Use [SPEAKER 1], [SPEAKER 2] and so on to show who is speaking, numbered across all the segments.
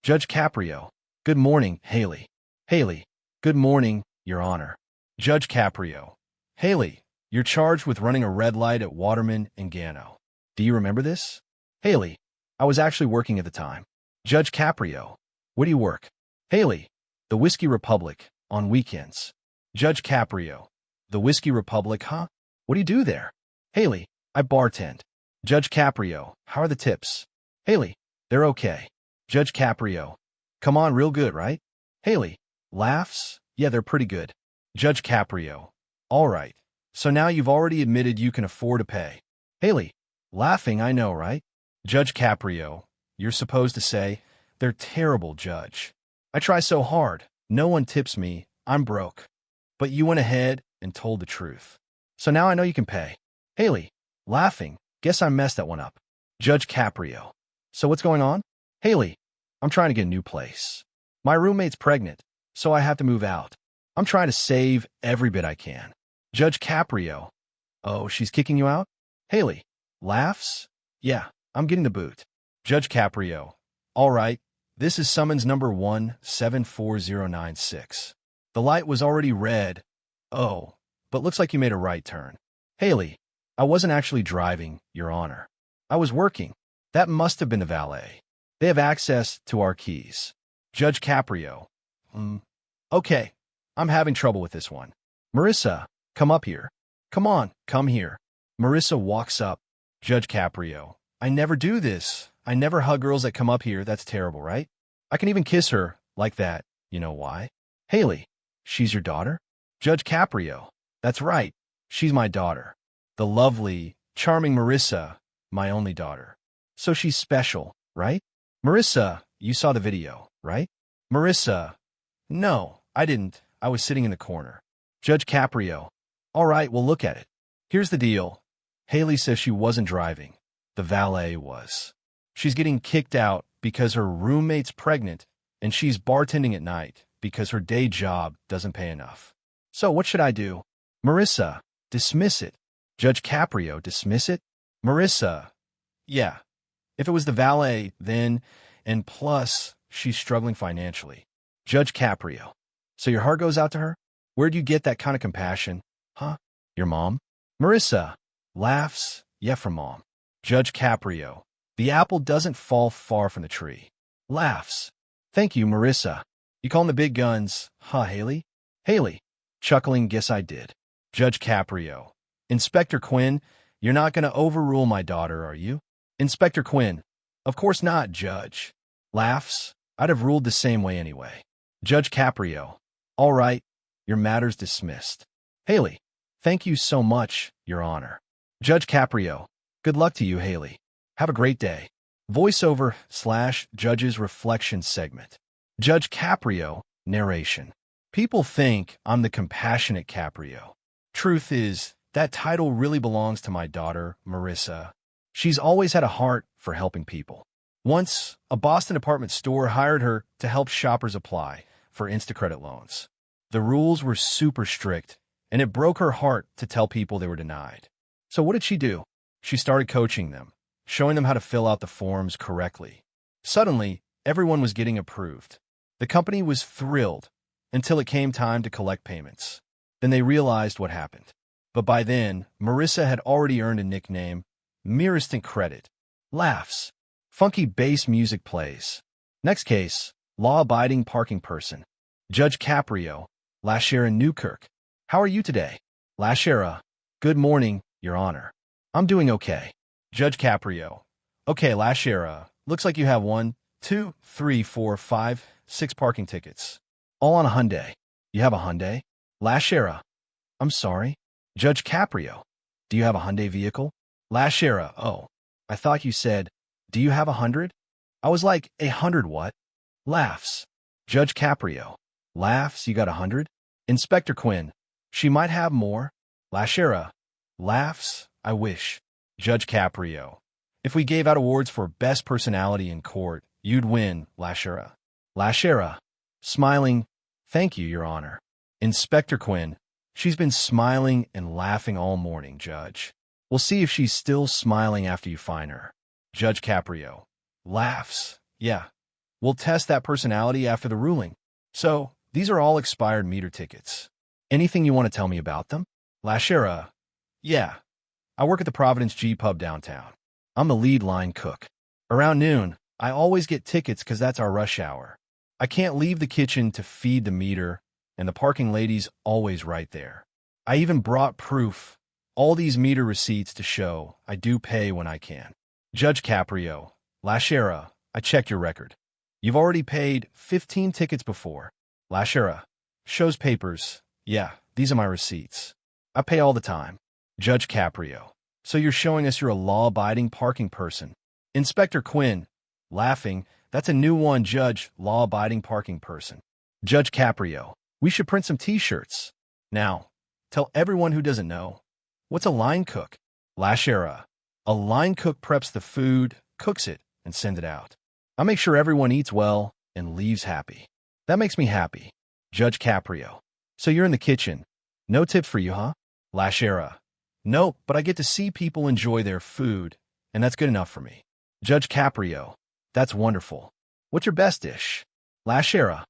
[SPEAKER 1] Judge Caprio. Good morning, Haley. Haley. Good morning, Your Honor. Judge Caprio. Haley, you're charged with running a red light at Waterman and Gano. Do you remember this? Haley. I was actually working at the time. Judge Caprio. Where do you work? Haley. The Whiskey Republic, on weekends. Judge Caprio. The Whiskey Republic, huh? What do you do there? Haley. I bartend. Judge Caprio. How are the tips? Haley. They're okay. Judge Caprio. Come on, real good, right? Haley. Laughs? Yeah, they're pretty good. Judge Caprio. All right. So now you've already admitted you can afford to pay. Haley. Laughing, I know, right? Judge Caprio. You're supposed to say, they're terrible, Judge. I try so hard. No one tips me. I'm broke. But you went ahead and told the truth. So now I know you can pay. Haley. Laughing. Guess I messed that one up. Judge Caprio. So what's going on? Haley. I'm trying to get a new place. My roommate's pregnant, so I have to move out. I'm trying to save every bit I can. Judge Caprio. Oh, she's kicking you out? Haley. Laughs? Yeah, I'm getting the boot. Judge Caprio. All right. This is summons number 174096. The light was already red. Oh, but looks like you made a right turn. Haley. I wasn't actually driving, Your Honor. I was working. That must have been the valet. They have access to our keys. Judge Caprio. Okay. I'm having trouble with this one. Marissa, come up here. Come on, come here. Marissa walks up. Judge Caprio. I never do this. I never hug girls that come up here. That's terrible, right? I can even kiss her like that. You know why? Haley. She's your daughter? Judge Caprio. That's right. She's my daughter. The lovely, charming Marissa, my only daughter. So she's special, right? Marissa, you saw the video, right? Marissa. No, I didn't. I was sitting in the corner. Judge Caprio. All right, we'll look at it. Here's the deal. Haley says she wasn't driving. The valet was. She's getting kicked out because her roommate's pregnant, and she's bartending at night because her day job doesn't pay enough. So what should I do? Marissa, dismiss it. Judge Caprio, dismiss it? Marissa, yeah. If it was the valet, then, and plus, she's struggling financially. Judge Caprio. So your heart goes out to her? Where'd you get that kind of compassion? Huh? Your mom? Marissa. Laughs. Yeah, from mom. Judge Caprio. The apple doesn't fall far from the tree. Laughs. Thank you, Marissa. You calling the big guns, huh, Haley? Haley. Chuckling, guess I did. Judge Caprio. Inspector Quinn, you're not going to overrule my daughter, are you? Inspector Quinn. Of course not, Judge. Laughs. I'd have ruled the same way anyway. Judge Caprio. All right. Your matter's dismissed. Haley. Thank you so much, Your Honor. Judge Caprio. Good luck to you, Haley. Have a great day. Voiceover/Judge's Reflection segment. Judge Caprio, narration. People think I'm the compassionate Caprio. Truth is, that title really belongs to my daughter, Marissa. She's always had a heart for helping people. Once, a Boston department store hired her to help shoppers apply for Instacredit loans. The rules were super strict, and it broke her heart to tell people they were denied. So what did she do? She started coaching them, showing them how to fill out the forms correctly. Suddenly, everyone was getting approved. The company was thrilled until it came time to collect payments. Then they realized what happened. But by then, Marissa had already earned a nickname, Merest Credit. Laughs. Funky bass music plays. Next case, law-abiding parking person. Judge Caprio. Lashara Newkirk. How are you today? Lashara. Good morning, Your Honor. I'm doing okay. Judge Caprio. Okay, Lashara. Looks like you have 1, 2, 3, 4, 5, 6 parking tickets. All on a Hyundai. You have a Hyundai? Lashara. I'm sorry. Judge Caprio. Do you have a Hyundai vehicle? Lashara. Oh, I thought you said, do you have 100? I was like, 100 what? Laughs. Judge Caprio. Laughs, you got 100? Inspector Quinn. She might have more. Lashara. Laughs, I wish. Judge Caprio. If we gave out awards for best personality in court, you'd win, Lashara. Lashara. Smiling. Thank you, Your Honor. Inspector Quinn. She's been smiling and laughing all morning, Judge. We'll see if she's still smiling after you fine her. Judge Caprio. Laughs. Yeah. We'll test that personality after the ruling. So, these are all expired meter tickets. Anything you want to tell me about them? Lashara. Yeah. I work at the Providence G Pub downtown. I'm the lead line cook. Around noon, I always get tickets because that's our rush hour. I can't leave the kitchen to feed the meter, and the parking lady's always right there. I even brought proof, all these meter receipts to show I do pay when I can. Judge Caprio. Lashara, I checked your record. You've already paid 15 tickets before. Lashara. Shows papers. Yeah, these are my receipts. I pay all the time. Judge Caprio. So you're showing us you're a law-abiding parking person. Inspector Quinn. Laughing. That's a new one, Judge. Law-abiding parking person. Judge Caprio. We should print some t-shirts. Now, tell everyone who doesn't know. What's a line cook? Lashara. A line cook preps the food, cooks it, and sends it out. I make sure everyone eats well and leaves happy. That makes me happy. Judge Caprio. So you're in the kitchen. No tip for you, huh? Lashara. No, but I get to see people enjoy their food, and that's good enough for me. Judge Caprio. That's wonderful. What's your best dish? Lashara.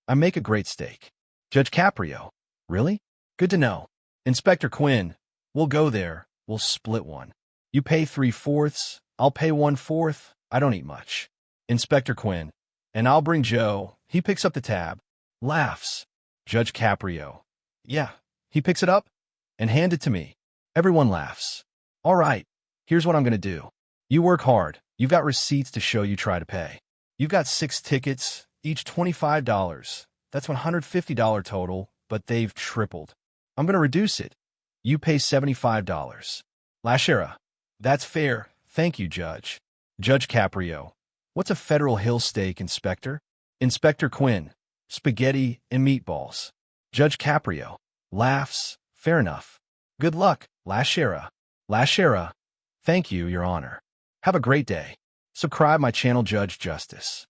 [SPEAKER 1] I make a great steak. Judge Caprio. Really? Good to know. Inspector Quinn. We'll go there. We'll split one. You pay 3/4. I'll pay 1/4. I don't eat much. Inspector Quinn. And I'll bring Joe. He picks up the tab. Laughs. Judge Caprio. Yeah. He picks it up and hand it to me. Everyone laughs. All right. Here's what I'm going to do. You work hard. You've got receipts to show you try to pay. You've got 6 tickets, each $25. That's $150 total, but they've tripled. I'm going to reduce it. You pay $75. Lashara. That's fair. Thank you, Judge. Judge Caprio. What's a Federal Hill steak, Inspector? Inspector Quinn. Spaghetti and meatballs. Judge Caprio. Laughs. Fair enough. Good luck, Lashara. Lashara. Thank you, Your Honor. Have a great day. Subscribe my channel, Judge Justice.